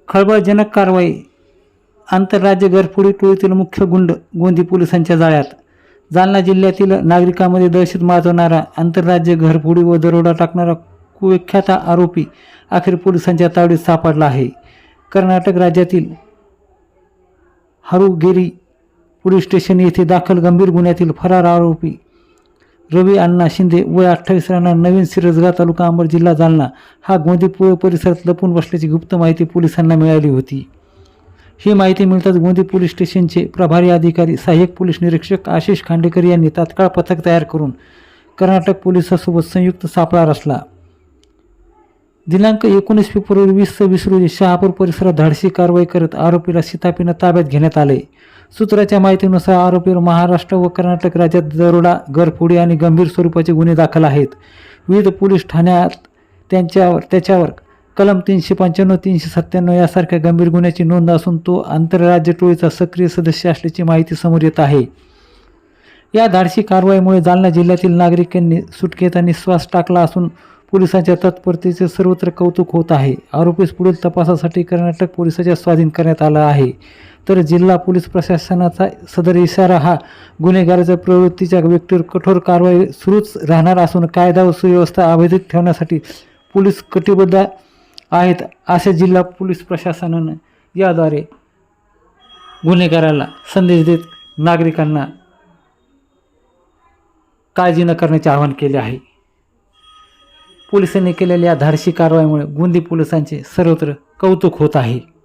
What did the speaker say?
खळबळजनक कारवाई. आंतरराज्य घरफोडी टोळीतील मुख्य गुंड गोंदी पोलिसांच्या जाळ्यात. जालना जिल्ह्यातील नागरिकांमध्ये दहशत माजवणारा, आंतरराज्य घरफोडी व दरोडा टाकणारा कुख्यात आरोपी अखेर पोलिसांच्या तावडीत सापडला आहे. कर्नाटक राज्यातील हारुगेरी पोलीस स्टेशन येथे दाखल गंभीर गुन्ह्यातील फरार आरोपी रवी अण्णा शिंदे वय 28 राहणार नवीन सिरसगाव तालुका अंबड जिल्हा जालना हा गोंदी परिसरात लपून बसल्याची गुप्त माहिती पोलिसांना मिळाली होती. ही माहिती मिळताच गोंदी पोलीस स्टेशनचे प्रभारी अधिकारी सहाय्यक पोलीस निरीक्षक आशिष खांडेकर यांनी तात्काळ पथक तयार करून कर्नाटक पोलिसांसोबत संयुक्त सापळा रचला. दिनांक 19 फेब्रुवारी 2026 रोजी शहापूर परिसरात धाडसी कारवाई करत आरोपीला शिताफीनं ताब्यात घेण्यात आले. सूत्राच्या माहितीनुसार आरोपीवर महाराष्ट्र व कर्नाटक राज्यात दरोडा, घरफोडी आणि गंभीर स्वरूपाचे गुन्हे दाखल आहेत. विविध पोलीस ठाण्यात त्याच्यावर कलम 395, 397 यासारख्या गंभीर गुन्ह्याची नोंद असून तो आंतरराज्य टोळीचा सक्रिय सदस्य असल्याची माहिती समोर येत आहे. या धाडसी कारवाईमुळे जालना जिल्ह्यातील नागरिकांनी सुटकेचा निश्वास टाकला असून पोलिसांच्या तत्परतेचे सर्वत्र कौतुक होत आहे. आरोपीस पुढील तपासासाठी कर्नाटक पोलिसांच्या स्वाधीन करण्यात आला आहे. तर जिल्हा पोलीस प्रशासनाचा सदर इशारा हा गुन्हेगाराच्या प्रवृत्तीच्या व्यक्तीवर कठोर कारवाई सुरूच राहणार असून कायदा व सुव्यवस्था अबाधित ठेवण्यासाठी पोलीस कटिबद्ध आहेत असे जिल्हा पोलीस प्रशासनानं याद्वारे गुन्हेगाराला संदेश देत नागरिकांना काळजी न करण्याचे आवाहन केले आहे. पोलिसांनी केलेल्या धाडसी कारवाईमुळे गोंदी पोलिसांचे सर्वत्र कौतुक होत आहे.